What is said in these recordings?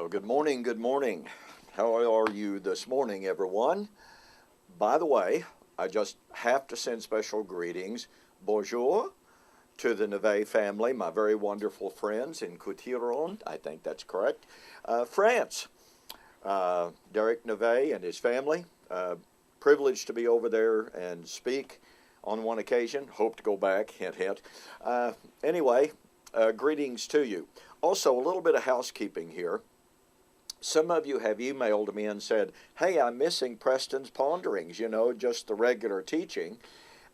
Well, good morning, good morning. How are you this morning, everyone? By the way, I just have to send special greetings, bonjour, to the Neve family, my very wonderful friends in Coutiron, I think that's correct, France. Derek Neve and his family, privileged to be over there and speak on one occasion. Hope to go back, hint, hint. Anyway, greetings to you. Also, a little bit of housekeeping here. Some of you have emailed me and said, hey, I'm missing Preston's Ponderings, just the regular teaching.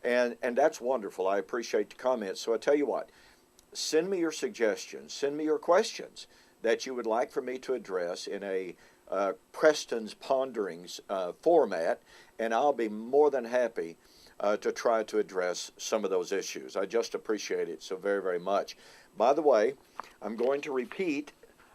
And that's wonderful. I appreciate the comments. So I tell you what, send me your suggestions, send me your questions that you would like for me to address in a Preston's Ponderings format, and I'll be more than happy to try to address some of those issues. I just appreciate it so very, very much. By the way, I'm going to repeat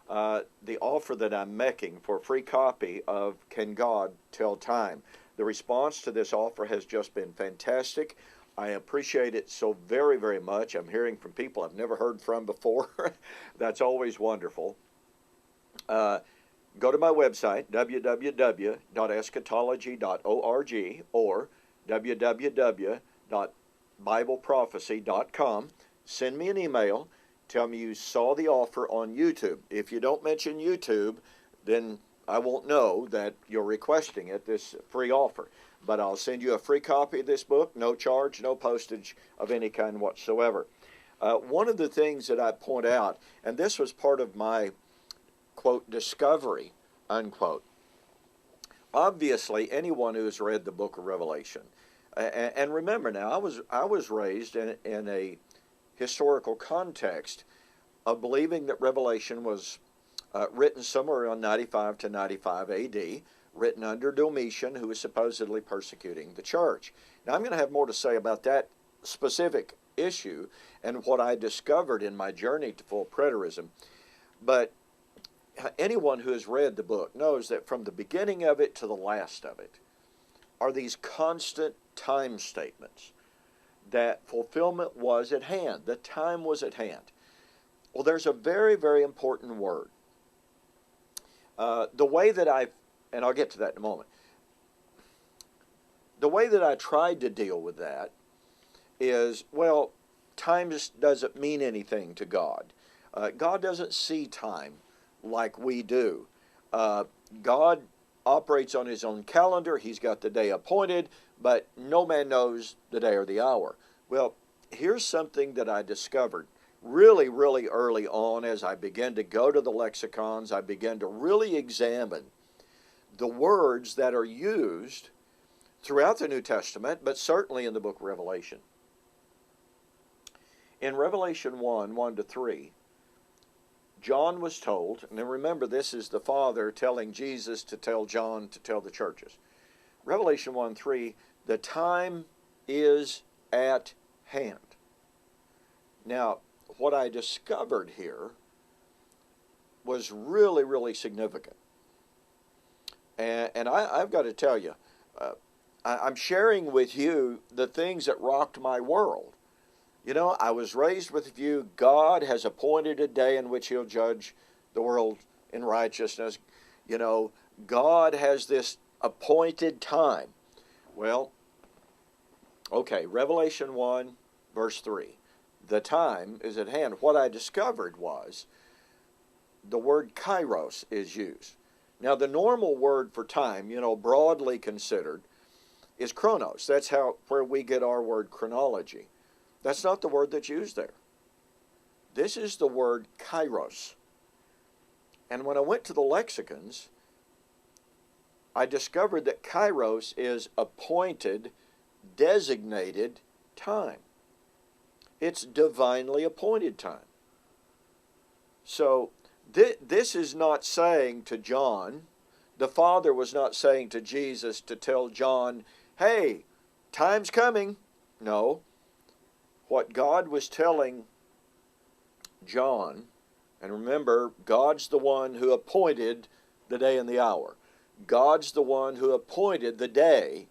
the offer that I'm making for a free copy of Can God Tell Time? The response to this offer has just been fantastic. I appreciate it so very, very much. I'm hearing from people I've never heard from before. That's always wonderful. Go to my website, www.eschatology.org or www.bibleprophecy.com. Send me an email. Tell me you saw the offer on YouTube. If you don't mention YouTube, then I won't know that you're requesting it, this free offer. But I'll send you a free copy of this book, no charge, no postage of any kind whatsoever. One of the things that I point out, and this was part of my, quote, discovery, unquote. Obviously, anyone who has read the book of Revelation, and remember now, I was raised in a historical context of believing that Revelation was written somewhere around 95 to 95 AD, written under Domitian, who was supposedly persecuting the church. Now, I'm going to have more to say about that specific issue and what I discovered in my journey to full preterism. But anyone who has read the book knows that from the beginning of it to the last of it are these constant time statements that fulfillment was at hand. The time was at hand. Well, there's a very, very important word. The way that and I'll get to that in a moment. The way that I tried to deal with that is, well, time just doesn't mean anything to God. God doesn't see time like we do. God operates on his own calendar. He's got the day appointed, but no man knows the day or the hour. Well, here's something that I discovered really, really early on as I began to go to the lexicons. I began to really examine the words that are used throughout the New Testament, but certainly in the book of Revelation. In Revelation 1 to 3, John was told, and then remember this is the Father telling Jesus to tell John to tell the churches. Revelation 1:3, the time is at hand. Now, what I discovered here was really, really significant. And I've got to tell you, I'm sharing with you the things that rocked my world. I was raised with the view God has appointed a day in which he'll judge the world in righteousness. God has this appointed time. Well, okay, Revelation 1, verse 3. The time is at hand. What I discovered was the word kairos is used. Now, the normal word for time, broadly considered, is chronos. That's where we get our word chronology. That's not the word that's used there. This is the word kairos. And when I went to the lexicons, I discovered that kairos is appointed, designated time. It's divinely appointed time. So this is not saying to John, the Father was not saying to Jesus to tell John, hey, time's coming. No. What God was telling John, and remember, God's the one who appointed the day and the hour. God's the one who appointed the day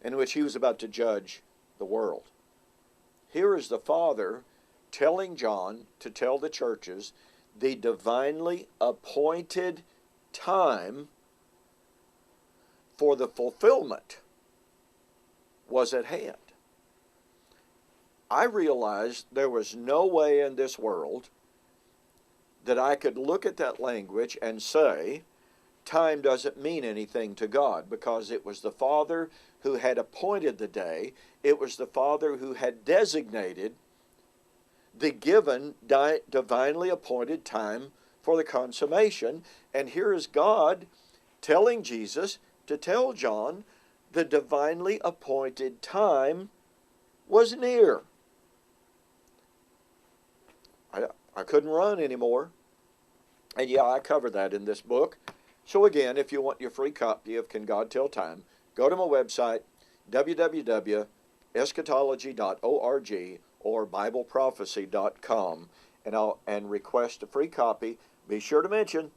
in which he was about to judge the world. Here is the Father telling John to tell the churches the divinely appointed time for the fulfillment was at hand. I realized there was no way in this world that I could look at that language and say, time doesn't mean anything to God, because it was the Father who had appointed the day. It was the Father who had designated the given divinely appointed time for the consummation. And here is God telling Jesus to tell John the divinely appointed time was near. I couldn't run anymore. And yeah, I cover that in this book. So again, if you want your free copy of Can God Tell Time, go to my website, www.eschatology.org or bibleprophecy.com, and request a free copy. Be sure to mention,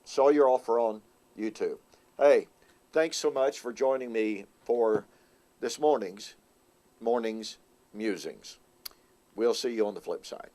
saw your offer on YouTube. Hey, thanks so much for joining me for this morning's musings. We'll see you on the flip side.